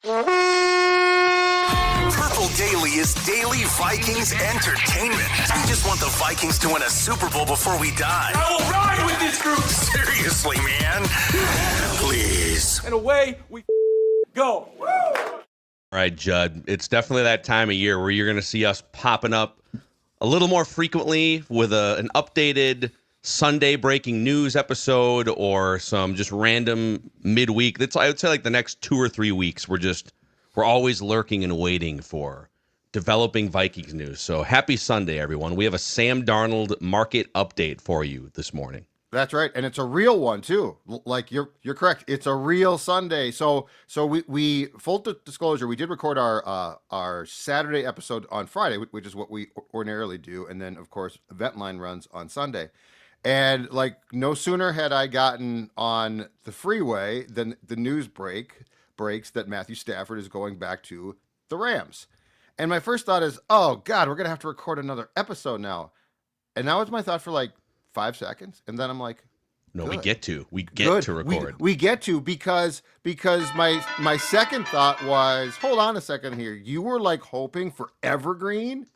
Purple Daily is daily Vikings entertainment. We just want the Vikings to win a Super Bowl before we die. I will ride with this group. Seriously, man. Please. And away we go. Woo! All right, Judd, it's definitely that time of year where you're going to see us popping up a little more frequently with an updated Sunday breaking news episode or some just random midweek. I would say like the next 2 or 3 weeks, we're always lurking and waiting for developing Vikings news. So happy Sunday, everyone. We have a Sam Darnold market update for you this morning. That's right, and it's a real one too. Like you're correct. It's a real Sunday. So we full disclosure, we did record our Saturday episode on Friday, which is what we ordinarily do, and then of course Eventline runs on Sunday. And like no sooner had I gotten on the freeway than the news breaks that Matthew Stafford is going back to the Rams. And my first thought is, oh God, we're gonna have to record another episode now. And that was my thought for like 5 seconds, and then I'm like, no, good. we get to record. We get to because my second thought was, hold on a second here. You were like hoping for evergreen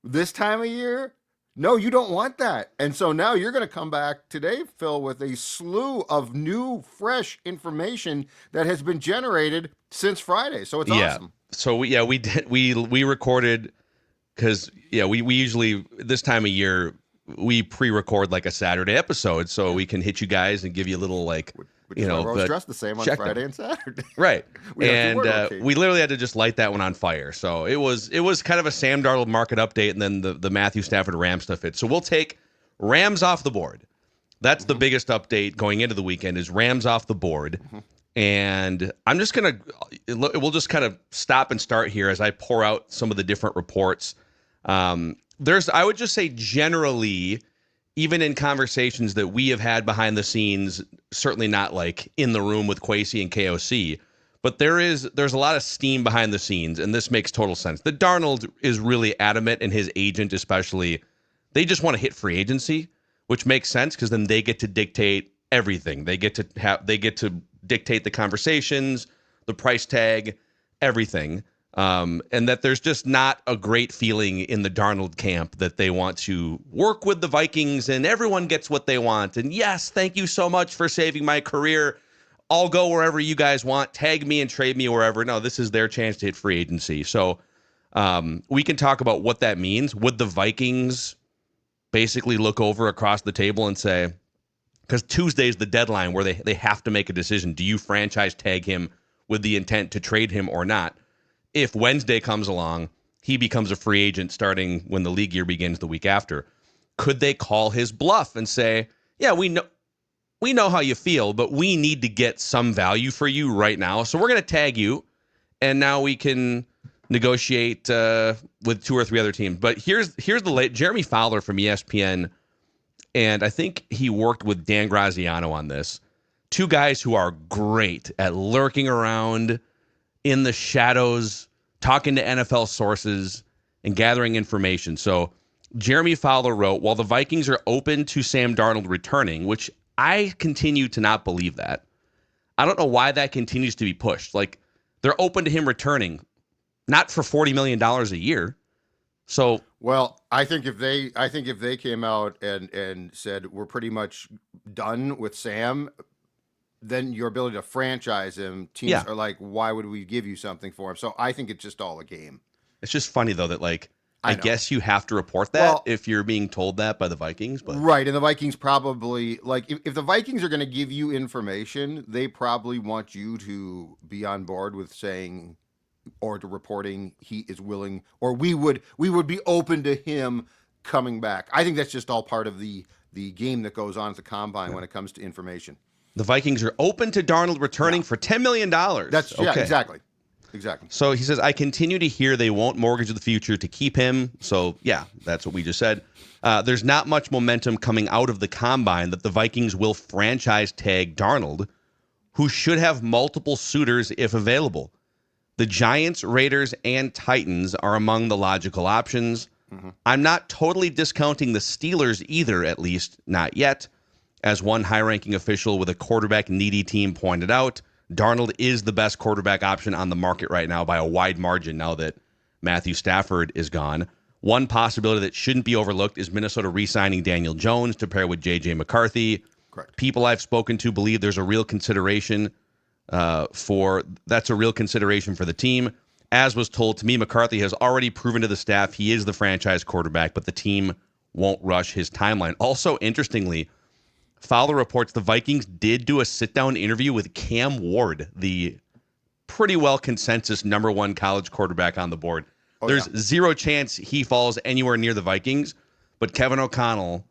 this time of year? No, you don't want that. And so now you're going to come back today, Phil, with a slew of new, fresh information that has been generated since Friday. So it's awesome. So we recorded because we usually this time of year we pre-record like a Saturday episode so we can hit you guys and give you a little like, we're always dressed the same on Friday and Saturday. Right. And we literally had to just light that one on fire. So it was kind of a Sam Darnold market update and then the Matthew Stafford Ram stuff. So we'll take Rams off the board. That's the biggest update going into the weekend is Rams off the board. And I'm just we'll just kind of stop and start here as I pour out some of the different reports. I would just say generally, even in conversations that we have had behind the scenes, certainly not like in the room with Kwesi and KOC, but there's a lot of steam behind the scenes, and this makes total sense. The Darnold is really adamant, and his agent especially, they just want to hit free agency, which makes sense because then they get to dictate everything. They get to dictate the conversations, the price tag, everything. And that there's just not a great feeling in the Darnold camp that they want to work with the Vikings and everyone gets what they want. And yes, thank you so much for saving my career. I'll go wherever you guys want. Tag me and trade me wherever. No, this is their chance to hit free agency. So we can talk about what that means. Would the Vikings basically look over across the table and say, because Tuesday's the deadline where they have to make a decision. Do you franchise tag him with the intent to trade him or not? If Wednesday comes along, he becomes a free agent starting when the league year begins the week after. Could they call his bluff and say, yeah, we know how you feel, but we need to get some value for you right now. So we're going to tag you, and now we can negotiate with 2 or 3 other teams. But here's the late Jeremy Fowler from ESPN, and I think he worked with Dan Graziano on this. 2 guys who are great at lurking around in the shadows, talking to NFL sources and gathering information. So Jeremy Fowler wrote, while the Vikings are open to Sam Darnold returning, which I continue to not believe that. I don't know why that continues to be pushed. Like they're open to him returning, not for $40 million a year. So, well, I think if they came out and said we're pretty much done with Sam, then your ability to franchise him, teams are like, why would we give you something for him? So I think it's just all a game. It's just funny, though, that like, I guess you have to report that if you're being told that by the Vikings. But right, and the Vikings probably, like, if the Vikings are going to give you information, they probably want you to be on board with saying or to reporting he is willing, or we would be open to him coming back. I think that's just all part of the game that goes on at the combine when it comes to information. The Vikings are open to Darnold returning for $10 million. That's okay. Exactly. So he says, I continue to hear they won't mortgage the future to keep him. So yeah, that's what we just said. There's not much momentum coming out of the combine that the Vikings will franchise tag Darnold, who should have multiple suitors if available. The Giants, Raiders, and Titans are among the logical options. Mm-hmm. I'm not totally discounting the Steelers either, at least not yet. As one high-ranking official with a quarterback-needy team pointed out, Darnold is the best quarterback option on the market right now by a wide margin now that Matthew Stafford is gone. One possibility that shouldn't be overlooked is Minnesota re-signing Daniel Jones to pair with J.J. McCarthy. Correct. People I've spoken to believe there's a real consideration for the team. As was told to me, McCarthy has already proven to the staff he is the franchise quarterback, but the team won't rush his timeline. Also, interestingly, Fowler reports the Vikings did do a sit-down interview with Cam Ward, the pretty well consensus number one college quarterback on the board. There's zero chance he falls anywhere near the Vikings, but Kevin O'Connell,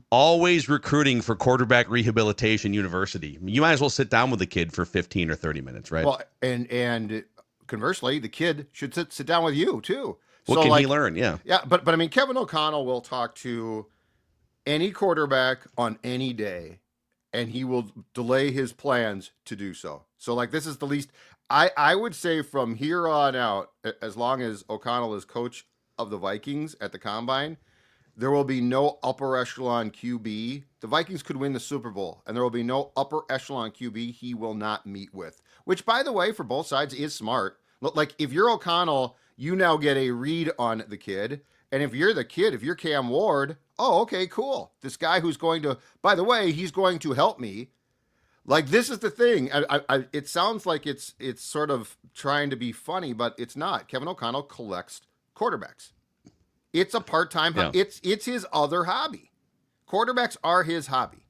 always recruiting for quarterback rehabilitation university. You might as well sit down with the kid for 15 or 30 minutes, right? Well, and conversely, the kid should sit down with you too. What can he learn? Yeah. Yeah, but I mean, Kevin O'Connell will talk to any quarterback on any day, and he will delay his plans to do so. So, like, this is the least. I would say from here on out, as long as O'Connell is coach of the Vikings at the Combine, there will be no upper echelon QB. The Vikings could win the Super Bowl, and there will be no upper echelon QB he will not meet with, which, by the way, for both sides is smart. Like, if you're O'Connell, you now get a read on the kid. And if you're the kid, if you're Cam Ward, oh, okay, cool. This guy who's going to, by the way, he's going to help me. Like, this is the thing. It sounds like it's sort of trying to be funny, but it's not. Kevin O'Connell collects quarterbacks. It's a part-time. Yeah. It's his other hobby. Quarterbacks are his hobby.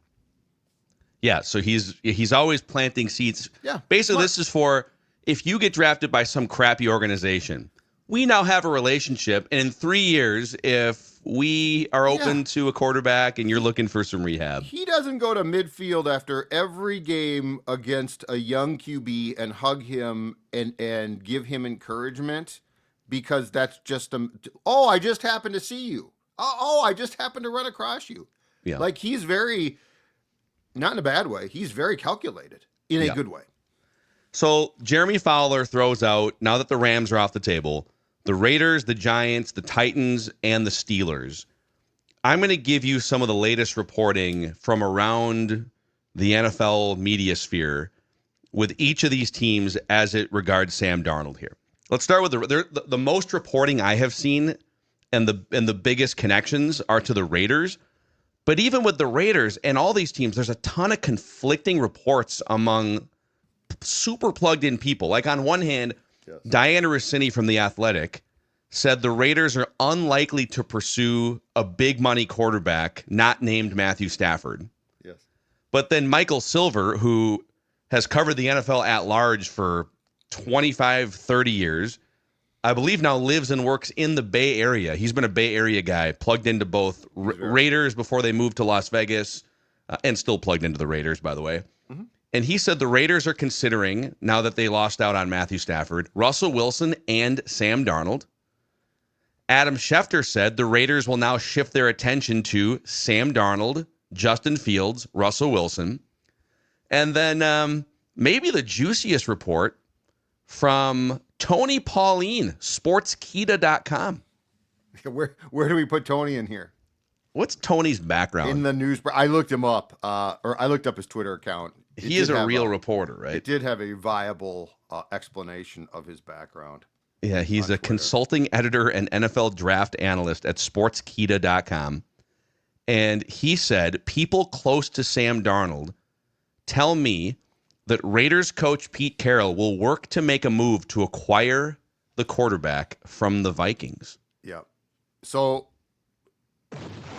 Yeah, so he's always planting seeds. Yeah. Basically, this is for if you get drafted by some crappy organization, we now have a relationship, and in 3 years, if we are open to a quarterback and you're looking for some rehab. He doesn't go to midfield after every game against a young QB and hug him and give him encouragement because that's just I just happened to see you. I just happened to run across you. Yeah. Like, he's very, not in a bad way, he's very calculated in a good way. So Jeremy Fowler throws out, now that the Rams are off the table, the Raiders, the Giants, the Titans, and the Steelers. I'm going to give you some of the latest reporting from around the NFL media sphere with each of these teams as it regards Sam Darnold here. Let's start with the most reporting I have seen, and the biggest connections are to the Raiders. But even with the Raiders and all these teams, there's a ton of conflicting reports among super plugged in people. Like, on one hand, Diana Rossini from The Athletic said the Raiders are unlikely to pursue a big money quarterback not named Matthew Stafford. Yes. But then Michael Silver, who has covered the NFL at large for 25, 30 years, I believe now lives and works in the Bay Area. He's been a Bay Area guy, plugged into both Raiders before they moved to Las Vegas, and still plugged into the Raiders, by the way. Mm-hmm. And he said the Raiders are considering, now that they lost out on Matthew Stafford, Russell Wilson and Sam Darnold. Adam Schefter said the Raiders will now shift their attention to Sam Darnold, Justin Fields, Russell Wilson. And then maybe the juiciest report from Tony Pauline, sportskita.com. Where do we put Tony in here? What's Tony's background? In the news, I looked him up, or I looked up his Twitter account. He is a real reporter, right? It did have a viable explanation of his background. Yeah, he's a consulting editor and NFL draft analyst at sportskita.com. And he said, people close to Sam Darnold tell me that Raiders coach Pete Carroll will work to make a move to acquire the quarterback from the Vikings. Yeah. So,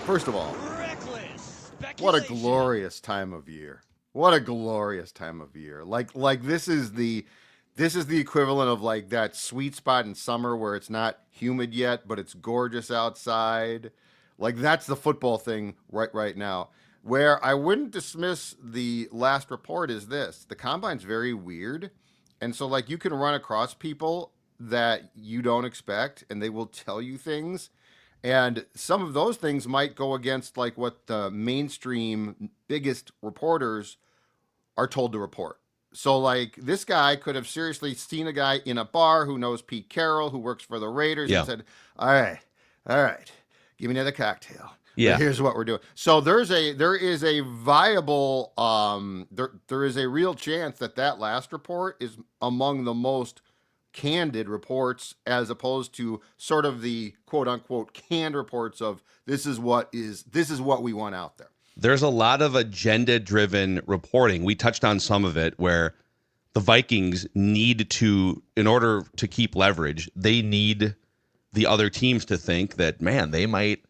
first of all, what a glorious time of year. What a glorious time of year. Like this is the equivalent of like that sweet spot in summer where it's not humid yet, but it's gorgeous outside. Like, that's the football thing right now. Where I wouldn't dismiss the last report is this. The Combine's very weird. And so, like, you can run across people that you don't expect, and they will tell you things. And some of those things might go against, like, what the mainstream biggest reporters are told to report. So, like, this guy could have seriously seen a guy in a bar who knows Pete Carroll, who works for the Raiders, and said, all right, give me another cocktail. Yeah. Here's what we're doing. So there is a viable there is a real chance that last report is among the most candid reports, as opposed to sort of the quote unquote canned reports of this is what we want out there. There's a lot of agenda-driven reporting. We touched on some of it where the Vikings need to, in order to keep leverage, they need the other teams to think that, man, they might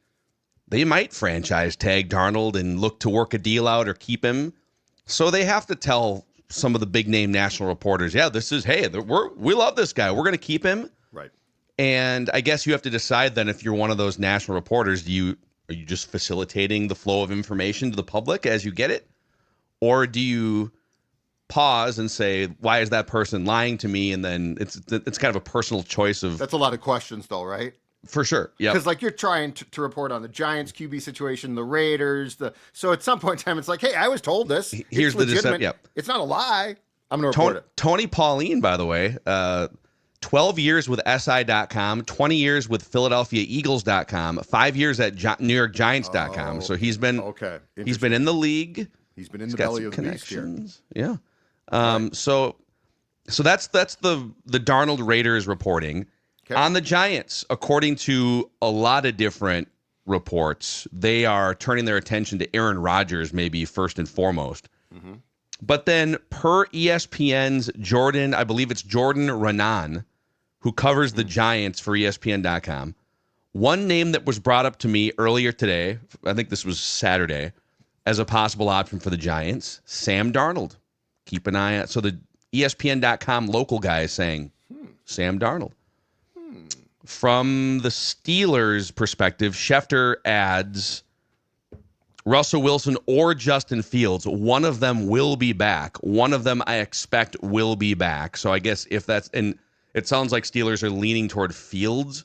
franchise tag Darnold and look to work a deal out or keep him. So they have to tell some of the big name national reporters, yeah, we love this guy. We're going to keep him. Right. And I guess you have to decide then, if you're one of those national reporters, are you just facilitating the flow of information to the public as you get it? Or do you pause and say, why is that person lying to me? And then it's kind of a personal choice of... That's a lot of questions though, right? For sure. Yeah. Because like you're trying to report on the Giants QB situation, the Raiders, so at some point in time, it's like, hey, I was told this. Here's the deception. Yep. It's not a lie. I'm going to report it. Tony Pauline, by the way, 12 years with SI.com, 20 years with PhiladelphiaEagles.com, 5 years at NewYorkGiants.com. So he's been in the league. He's been in the belly of the beast here. Yeah. So that's the Darnold Raiders reporting. Okay. On the Giants, according to a lot of different reports, they are turning their attention to Aaron Rodgers, maybe first and foremost. Mm-hmm. But then, per ESPN's Jordan Raanan, who covers the Giants for ESPN.com, one name that was brought up to me earlier today, I think this was Saturday, as a possible option for the Giants, Sam Darnold. Keep an eye out. So the ESPN.com local guy is saying, Sam Darnold. From the Steelers' perspective, Schefter adds Russell Wilson or Justin Fields. One of them will be back. One of them I expect will be back. So I guess if that's, and it sounds like Steelers are leaning toward Fields,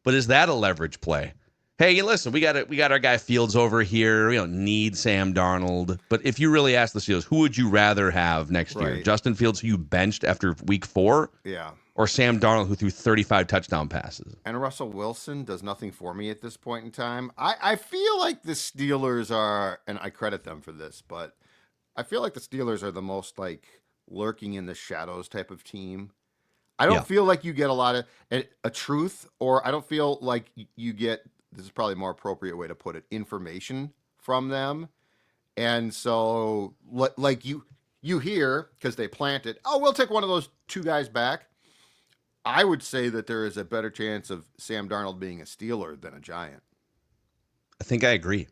but is that a leverage play? Hey, listen, we got our guy Fields over here. We don't need Sam Darnold. But if you really ask the Steelers, who would you rather have next year? Justin Fields, who you benched after week 4? Yeah. Or Sam Darnold, who threw 35 touchdown passes? And Russell Wilson does nothing for me at this point in time. I feel like the Steelers are, and I credit them for this, but I feel like the Steelers are the most like lurking in the shadows type of team. I don't feel like you get a lot of a truth, or I don't feel like you get, this is probably a more appropriate way to put it, information from them. And so like you hear, because they planted, oh, we'll take one of those 2 guys back. I would say that there is a better chance of Sam Darnold being a Steeler than a Giant. I think I agree.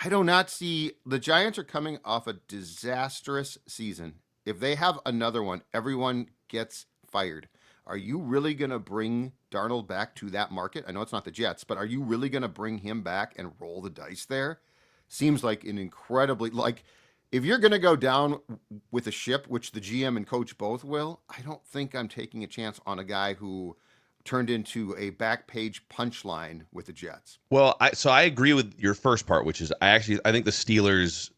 I do not see, the Giants are coming off a disastrous season. If they have another one, everyone gets fired. Are you really going to bring Darnold back to that market? I know it's not the Jets, but are you really going to bring him back and roll the dice there? Seems like an incredibly, like, if you're going to go down with a ship, which the GM and coach both will, I don't think I'm taking a chance on a guy who turned into a back page punchline with the Jets. Well, I agree with your first part, which is I think the Steelers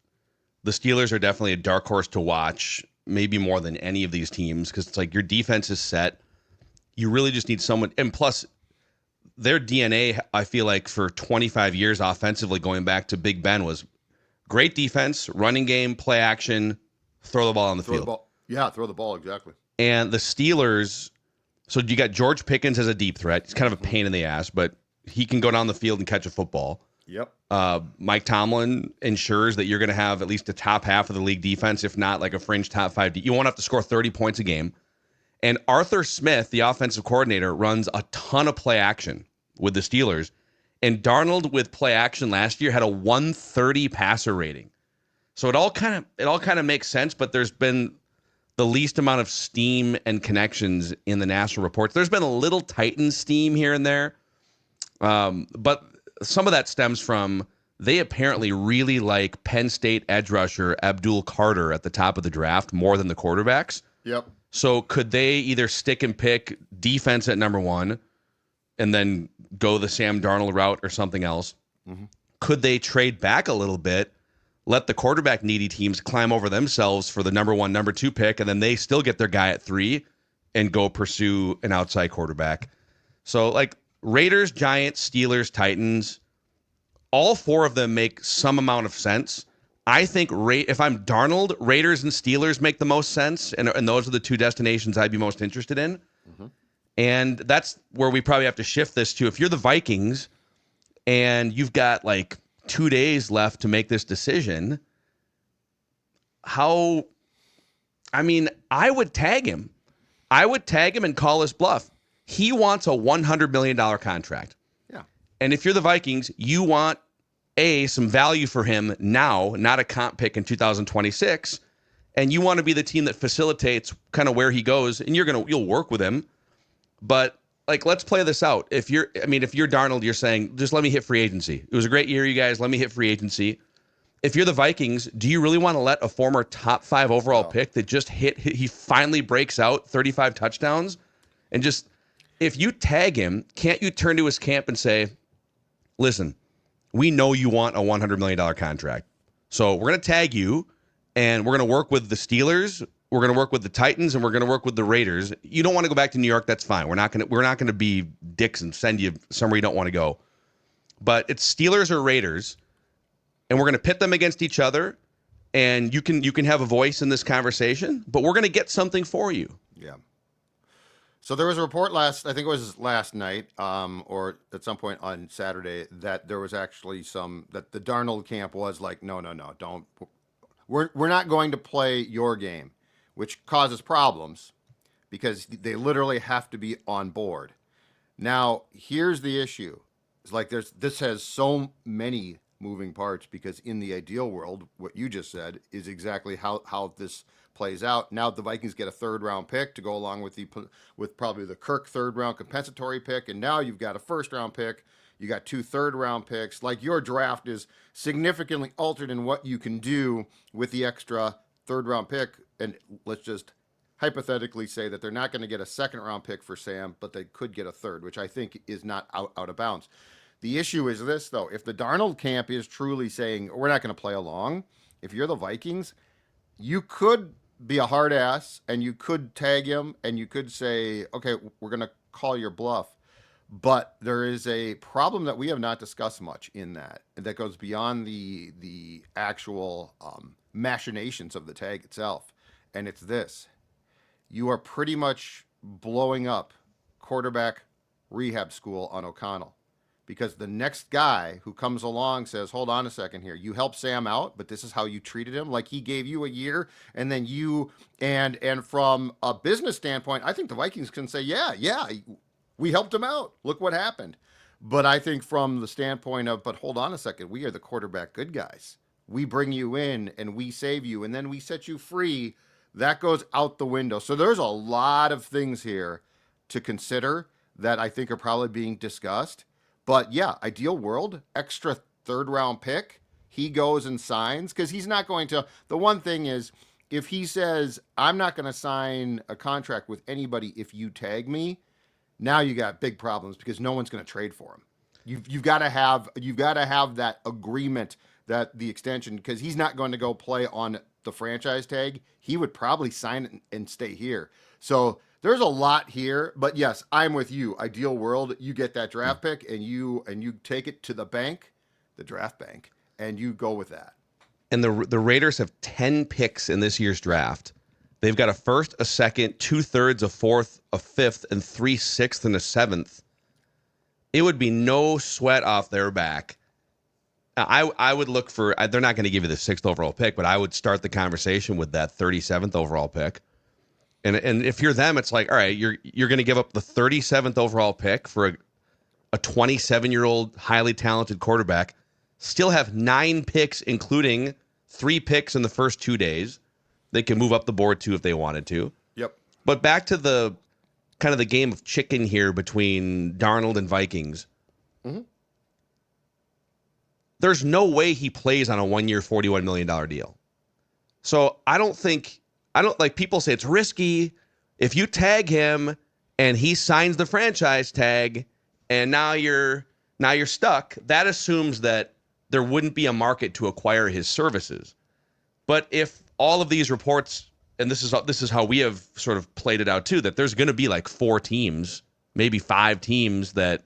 are definitely a dark horse to watch, maybe more than any of these teams, because it's like your defense is set. You really just need someone, and plus their DNA, I feel like for 25 years offensively, going back to Big Ben, was great defense, running game, play action, throw the ball on the field. Throw the ball, exactly. And the Steelers, so you got George Pickens as a deep threat. He's kind of a pain in the ass, but he can go down the field and catch a football. Yep. Mike Tomlin ensures that you're going to have at least the top half of the league defense, if not like a fringe top 5. You won't have to score 30 points a game. And Arthur Smith, the offensive coordinator, runs a ton of play action with the Steelers. And Darnold with play action last year had a 130 passer rating. So it all kind of makes sense, but there's been the least amount of steam and connections in the national reports. There's been a little Titans steam here and there. But some of that stems from they apparently really like Penn State edge rusher Abdul Carter at the top of the draft more than the quarterbacks. Yep. So could they either stick and pick defense at number 1 and then go the Sam Darnold route or something else? Mm-hmm. Could they trade back a little bit, let the quarterback needy teams climb over themselves for the number 1, number 2 pick, and then they still get their guy at 3 and go pursue an outside quarterback? So like Raiders, Giants, Steelers, Titans, all four of them make some amount of sense. I think if I'm Darnold, Raiders and Steelers make the most sense, and those are the two destinations I'd be most interested in. Mm-hmm. And that's where we probably have to shift this to. If you're the Vikings and you've got like 2 days left to make this decision, I would tag him. I would tag him and call his bluff. He wants a $100 million contract. Yeah. And if you're the Vikings, you want some value for him now, not a comp pick in 2026. And you want to be the team that facilitates kind of where he goes, and you'll work with him. But like, let's play this out. If you're Darnold, you're saying, just let me hit free agency. It was a great year, you guys. Let me hit free agency. If you're the Vikings, do you really want to let a former top 5 overall pick that just he finally breaks out 35 touchdowns and just, if you tag him, can't you turn to his camp and say, listen, we know you want a $100 million contract. So we're going to tag you, and we're going to work with the Steelers. We're going to work with the Titans, and we're going to work with the Raiders. You don't want to go back to New York, that's fine. We're not going to be dicks and send you somewhere you don't want to go. But it's Steelers or Raiders, and we're going to pit them against each other, and you can have a voice in this conversation, but we're going to get something for you. Yeah. So there was a report last night, or at some point on Saturday, that there was actually that the Darnold camp was like, no, don't. We're not going to play your game, which causes problems because they literally have to be on board. Now, here's the issue. It's like this has so many moving parts, because in the ideal world, what you just said is exactly how this plays out. Now the Vikings get a 3rd round pick to go along with probably the Kirk 3rd round compensatory pick, and now you've got a 1st round pick. You got 2 3rd round picks. Like, your draft is significantly altered in what you can do with the extra 3rd round pick. And let's just hypothetically say that they're not going to get a 2nd round pick for Sam, but they could get a 3rd, which I think is not out of bounds. The issue is this, though. If the Darnold camp is truly saying, we're not going to play along, if you're the Vikings, you could be a hard ass and you could tag him and you could say, okay, we're going to call your bluff. But there is a problem that we have not discussed much in that goes beyond the actual machinations of the tag itself. And it's this. You are pretty much blowing up quarterback rehab school on O'Connell, because the next guy who comes along says, hold on a second here. You helped Sam out, but this is how you treated him. Like, he gave you a year, and then and from a business standpoint, I think the Vikings can say, yeah, we helped him out. Look what happened. But I think from the standpoint of, but hold on a second, we are the quarterback good guys. We bring you in and we save you, and then we set you free. That goes out the window. So there's a lot of things here to consider that I think are probably being discussed. But yeah, ideal world, extra 3rd round pick, he goes and signs, because he's not going to. The one thing is, if he says, I'm not going to sign a contract with anybody if you tag me, now you got big problems, because no one's going to trade for him. You've got to have that agreement, that the extension, because he's not going to go play on the franchise tag. He would probably sign it and stay here. So there's a lot here, but yes, I'm with you. Ideal world, you get that draft pick and you take it to the bank, the draft bank, and you go with that. And the Raiders have 10 picks in this year's draft. They've got a 1st, a 2nd, 2/3, a 4th, a 5th, and 3 6th and a 7th. It would be no sweat off their back. I would look for, they're not going to give you the 6th overall pick, but I would start the conversation with that 37th overall pick. And if you're them, it's like, all right, you're going to give up the 37th overall pick for a 27-year-old highly talented quarterback, still have 9 picks, including 3 picks in the first 2 days. They can move up the board too if they wanted to. Yep. But back to the kind of the game of chicken here between Darnold and Vikings. Mm-hmm. There's no way he plays on a 1-year, $41 million deal. So I don't like, people say it's risky. If you tag him and he signs the franchise tag and now you're stuck, that assumes that there wouldn't be a market to acquire his services. But if all of these reports, and this is how we have sort of played it out too, that there's going to be like 4 teams, maybe 5 teams that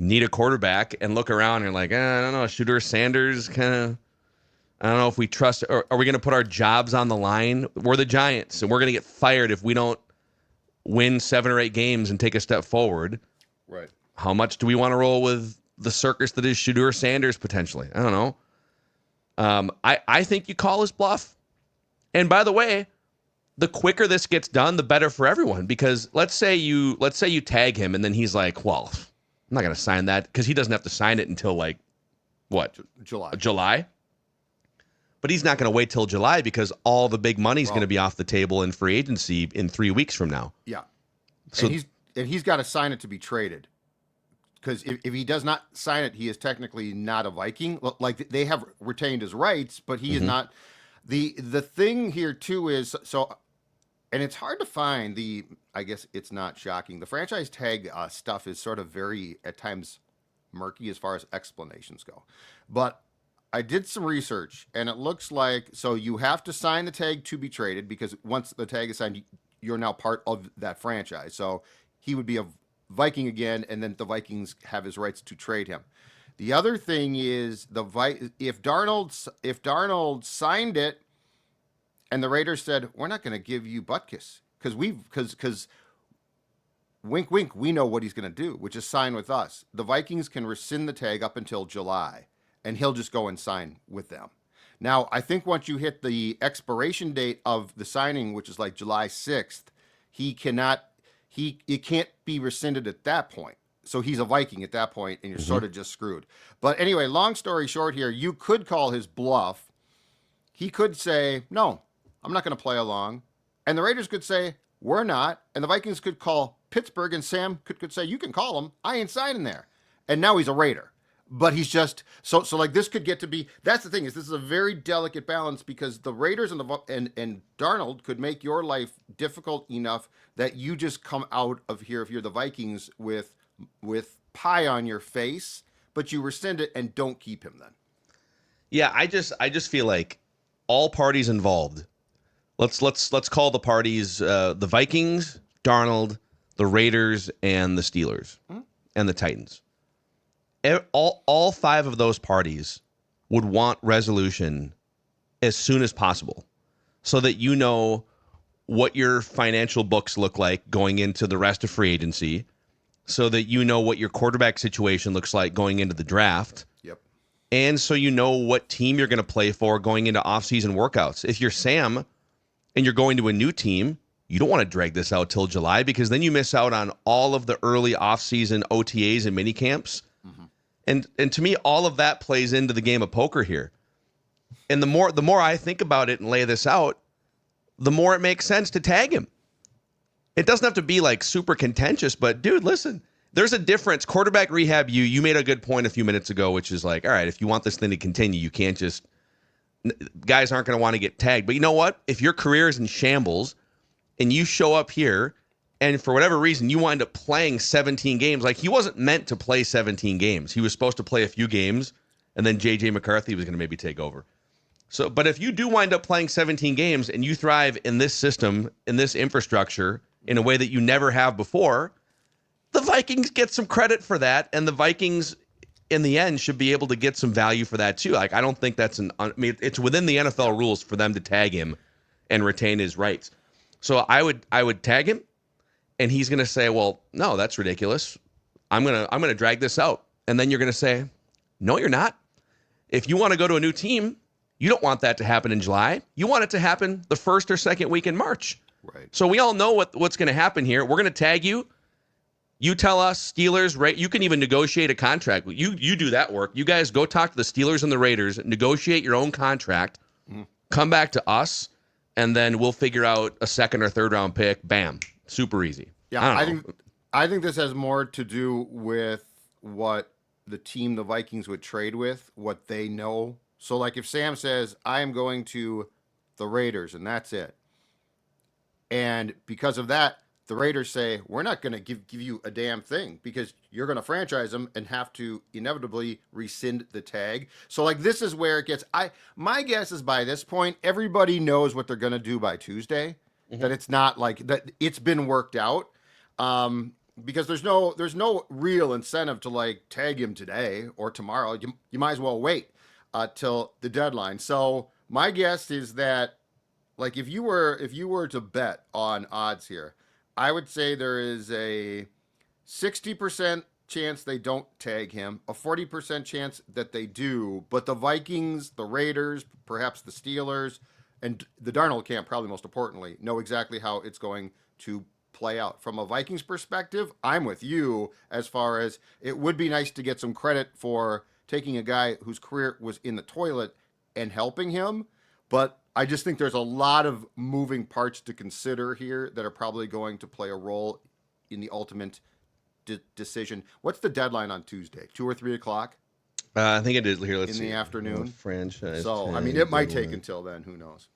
need a quarterback and look around and you're like, I don't know, Shooter Sanders kind of, I don't know if we trust, or are we going to put our jobs on the line? We're the Giants, and we're going to get fired if we don't win 7 or 8 games and take a step forward. Right. How much do we want to roll with the circus that is Shooter Sanders potentially? I don't know. I think you call his bluff. And by the way, the quicker this gets done, the better for everyone. Because let's say you tag him, and then he's like, well, I'm not going to sign that, because he doesn't have to sign it until like, what? July? But he's not going to wait till July, because all the big money's going to be off the table in free agency in 3 weeks from now. Yeah. So and he's got to sign it to be traded. Because if he does not sign it, he is technically not a Viking. Like, they have retained his rights, but he is not. The thing here too is, so, and it's hard to find I guess it's not shocking. The franchise tag stuff is sort of very, at times, murky as far as explanations go. But I did some research, and it looks like, so you have to sign the tag to be traded, because once the tag is signed, you're now part of that franchise. So he would be a Viking again, and then the Vikings have his rights to trade him. The other thing is if Darnold signed it, and the Raiders said, we're not going to give you Butkus because wink wink, we know what he's going to do, which is sign with us. The Vikings can rescind the tag up until July, and he'll just go and sign with them. Now, I think once you hit the expiration date of the signing, which is like July 6th, it can't be rescinded at that point. So he's a Viking at that point, and you're sort of just screwed. But anyway, long story short here, you could call his bluff. He could say, no, I'm not going to play along. And the Raiders could say, we're not. And the Vikings could call Pittsburgh, and Sam could say, you can call him. I ain't signing there. And now he's a Raider. But he's just, so like this could get to be, that's the thing, is this is a very delicate balance, because the Raiders and Darnold could make your life difficult enough that you just come out of here, if you're the Vikings, with pie on your face, but you rescind it and don't keep him then. Yeah, I just feel like all parties involved. Let's call the parties the Vikings, Darnold, the Raiders, and the Steelers, and the Titans. All 5 of those parties would want resolution as soon as possible, so that you know what your financial books look like going into the rest of free agency, so that you know what your quarterback situation looks like going into the draft. Yep. And so you know what team you're going to play for going into off-season workouts. If you're Sam and you're going to a new team, you don't want to drag this out till July, because then you miss out on all of the early off-season OTAs and mini camps. And to me, all of that plays into the game of poker here. And the more I think about it and lay this out, the more it makes sense to tag him. It doesn't have to be like super contentious, but dude, listen, there's a difference. Quarterback rehab, you made a good point a few minutes ago, which is like, all right, if you want this thing to continue, you can't just, guys aren't going to want to get tagged. But you know what? If your career is in shambles and you show up here and for whatever reason you wind up playing 17 games, like he wasn't meant to play 17 games. He was supposed to play a few games, and then J.J. McCarthy was going to maybe take over. So, but if you do wind up playing 17 games and you thrive in this system, in this infrastructure, in a way that you never have before, the Vikings get some credit for that, and the Vikings, in the end, should be able to get some value for that too. Like, I don't think that's it's within the NFL rules for them to tag him and retain his rights. So I would tag him, and he's going to say, well, no, that's ridiculous. I'm going to drag this out. And then you're going to say, no, you're not. If you want to go to a new team, you don't want that to happen in July. You want it to happen the first or second week in March. Right. So we all know what's going to happen here. We're going to tag you. You tell us, Steelers, right? You can even negotiate a contract. You do that work. You guys go talk to the Steelers and the Raiders, negotiate your own contract, come back to us, and then we'll figure out a second or third round pick. Bam. Super easy. Yeah, I think this has more to do with what the team the Vikings would trade with, what they know. So like if Sam says, I am going to the Raiders and that's it. And because of that, the Raiders say, we're not going to give you a damn thing because you're going to franchise them and have to inevitably rescind the tag. So like this is where it gets, my guess is by this point, everybody knows what they're going to do by Tuesday, that it's not like that it's been worked out. because there's no real incentive to like tag him today or tomorrow. You might as well wait till the deadline. So my guess is that, like, if you were to bet on odds here, I would say there is a 60% chance they don't tag him, a 40% chance that they do, but the Vikings, the Raiders, perhaps the Steelers, and the Darnold camp, probably most importantly, know exactly how it's going to play out. From a Vikings perspective, I'm with you as far as it would be nice to get some credit for taking a guy whose career was in the toilet and helping him, but I just think there's a lot of moving parts to consider here that are probably going to play a role in the ultimate decision. What's the deadline on Tuesday? 2 or 3 o'clock? I think it is here. Let's in see. the afternoon. Franchise. So, I mean, it might take until then. Who knows?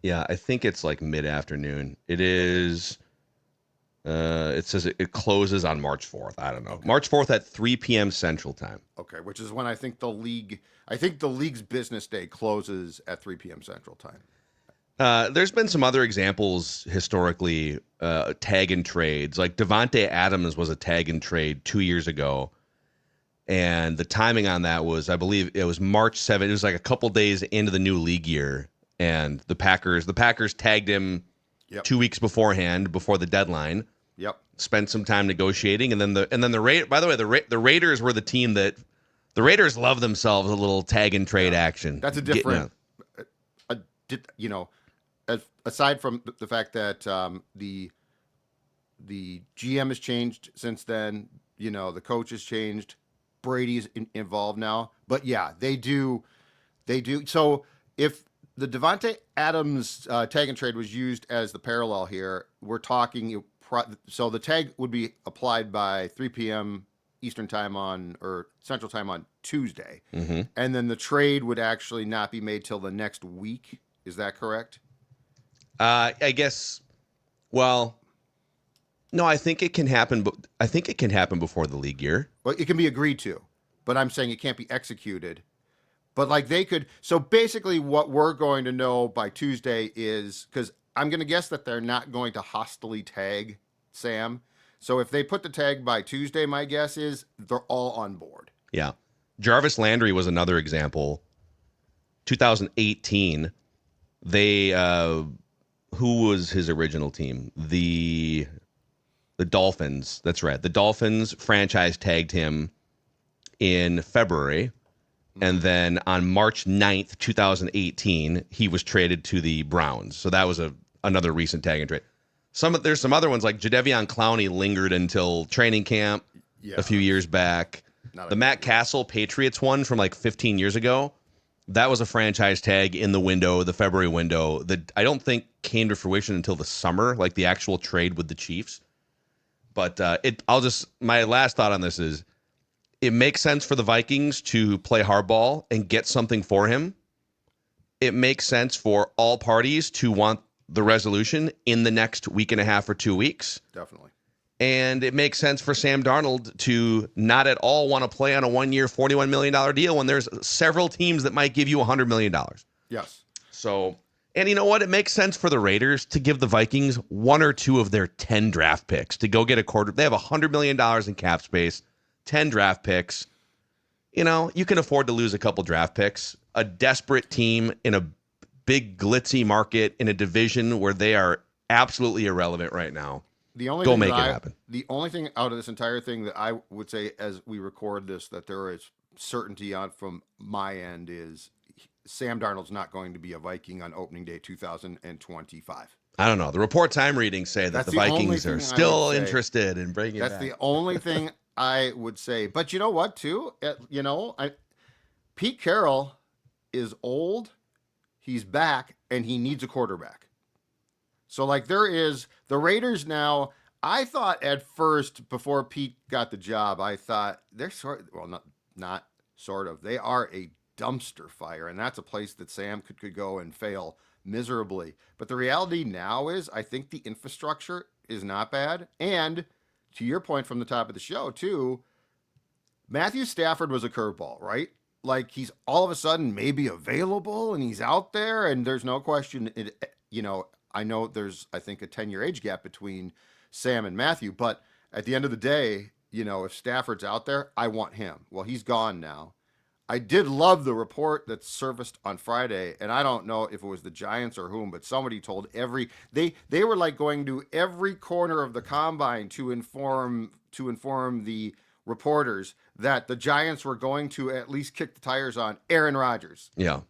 Yeah, I think it's like mid-afternoon. It is. It says it closes on March 4th. I don't know. Okay. March 4th at 3 p.m. Central Time. Okay, which is when I think the league's business day closes at 3 p.m. Central Time. There's been some other examples historically, tag and trades. Like Devontae Adams was a tag and trade 2 years ago. And the timing on that was, I believe it was March 7th. It was like a couple days into the new league year. And the Packers tagged him 2 weeks beforehand, before the deadline. Yep. Spent some time negotiating. And then by the way, the Raiders were the team that the Raiders love themselves a little tag and trade action. That's a different, aside from the fact that the GM has changed since then, the coach has changed, Brady's involved now, but yeah, they do. So if the Devontae Adams tag and trade was used as the parallel here, we're talking, so the tag would be applied by 3 p.m. Eastern time or Central Time on Tuesday, and then the trade would actually not be made till the next week. Is that correct? I guess. Well, no, I think it can happen. But I think it can happen before the league year. Well, it can be agreed to, but I'm saying it can't be executed. But like they could. So basically, what we're going to know by Tuesday is, because I'm going to guess that they're not going to hostily tag Sam. So if they put the tag by Tuesday, my guess is they're all on board. Yeah, Jarvis Landry was another example. 2018. They who was his original team? The Dolphins. That's right. The Dolphins franchise tagged him in February, and then on March 9th, 2018, he was traded to the Browns. So that was another recent tag and trade. There's some other ones, like Jadeveon Clowney lingered until training camp a few years back. The Matt Castle Patriots one from like 15 years ago. That was a franchise tag in the February window, that I don't think came to fruition until the summer, like the actual trade with the Chiefs. But my last thought on this is, it makes sense for the Vikings to play hardball and get something for him. It makes sense for all parties to want the resolution in the next week and a half or 2 weeks. Definitely. And it makes sense for Sam Darnold to not at all want to play on a 1-year, $41 million deal when there's several teams that might give you $100 million. Yes. So, and you know what? It makes sense for the Raiders to give the Vikings 1 or 2 of their 10 draft picks to go get a quarter. They have $100 million in cap space, 10 draft picks. You can afford to lose a couple draft picks. A desperate team in a big glitzy market in a division where they are absolutely irrelevant right now. The only thing out of this entire thing that I would say, as we record this, that there is certainty on from my end, is Sam Darnold's not going to be a Viking on opening day 2025. I don't know. The reports I'm reading say that the Vikings are still interested in bringing it back. That's the only thing I would say. But you know what, too? Pete Carroll is old, he's back, and he needs a quarterback. So, like, the Raiders now, I thought at first, before Pete got the job, I thought they're not sort of. They are a dumpster fire, and that's a place that Sam could go and fail miserably. But the reality now is, I think the infrastructure is not bad. And to your point from the top of the show, too, Matthew Stafford was a curveball, right? Like, he's all of a sudden maybe available, and he's out there, and there's no question, I know there's, I think, a 10-year age gap between Sam and Matthew, but at the end of the day, if Stafford's out there, I want him. Well, he's gone now. I did love the report that surfaced on Friday, and I don't know if it was the Giants or whom, but somebody told they were like going to every corner of the combine to inform the reporters that the Giants were going to at least kick the tires on Aaron Rodgers. Yeah.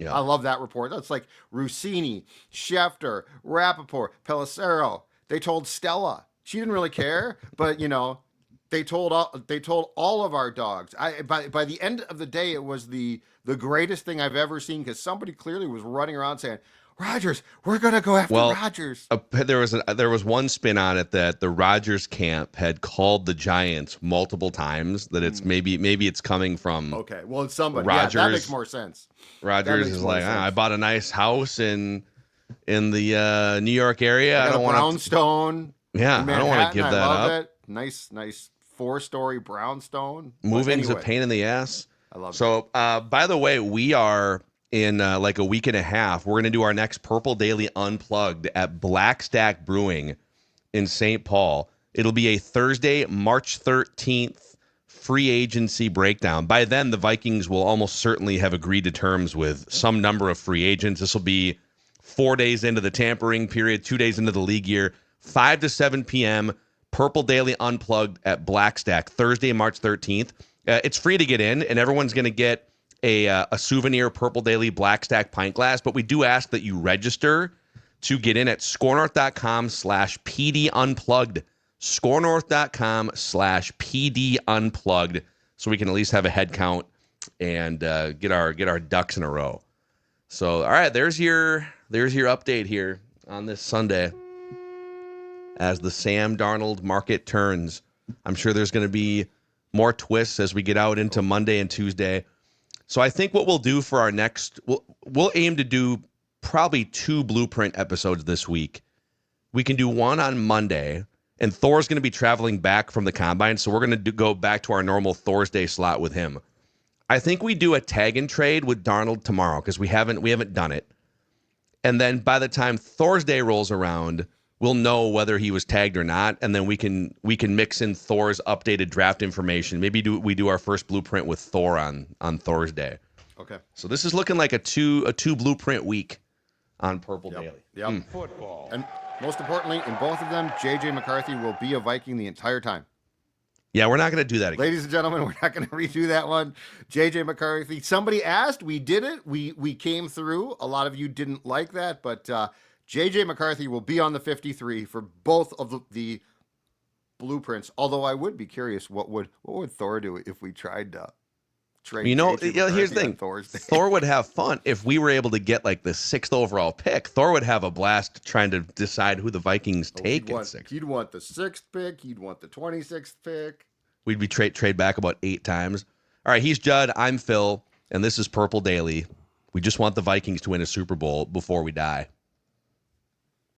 I love that report. That's like Rossini, Schefter, Rappaport, Pelissero. They told Stella. She didn't really care, but they told all of our dogs. By the end of the day, it was the greatest thing I've ever seen, because somebody clearly was running around saying, Rodgers, we're gonna go after Rodgers. There was one spin on it that the Rodgers camp had called the Giants multiple times. That it's maybe it's coming from. Okay, well, it's somebody. Rodgers. Yeah, that makes more sense. Rodgers is like, I bought a nice house in the New York area. I don't want brownstone. Yeah, I don't want to give that up. It. Nice 4-story brownstone. Moving's a pain in the ass. I love it. So, by the way, we are in like a week and a half. We're going to do our next Purple Daily Unplugged at Black Stack Brewing in St. Paul. It'll be a Thursday, March 13th free agency breakdown. By then, the Vikings will almost certainly have agreed to terms with some number of free agents. This will be 4 days into the tampering period, 2 days into the league year, 5 to 7 p.m., Purple Daily Unplugged at Black Stack, Thursday, March 13th. It's free to get in, and everyone's going to get a souvenir Purple Daily Black Stack pint glass, but we do ask that you register to get in at scorenorth.com/PD Unplugged. scorenorth.com/PD Unplugged, so we can at least have a head count and get our ducks in a row. So, all right, there's your update here on this Sunday as the Sam Darnold market turns. I'm sure there's going to be more twists as we get out into Monday and Tuesday. So I think what we'll do for our next, we'll aim to do probably 2 Blueprint episodes this week. We can do one on Monday, and Thor's going to be traveling back from the Combine, so we're going to go back to our normal Thursday slot with him. I think we do a tag and trade with Darnold tomorrow, because we haven't done it. And then by the time Thursday rolls around, we'll know whether he was tagged or not, and then we can mix in Thor's updated draft information. Maybe we do our first Blueprint with Thor on Thursday. Okay. So this is looking like a two Blueprint week on Purple Daily. Yep. Football. And most importantly, in both of them, J.J. McCarthy will be a Viking the entire time. Yeah, we're not going to do that again. Ladies and gentlemen, we're not going to redo that one. J.J. McCarthy. Somebody asked. We did it. We came through. A lot of you didn't like that, but J.J. McCarthy will be on the 53 for both of the blueprints. Although I would be curious, what would Thor do if we tried to trade? Here's the thing. Thor would have fun if we were able to get like the 6th overall pick. Thor would have a blast trying to decide who the Vikings take at 6. He'd want the 6th pick. He'd want the 26th pick. We'd be trade back about 8 times. All right, he's Judd. I'm Phil, and this is Purple Daily. We just want the Vikings to win a Super Bowl before we die.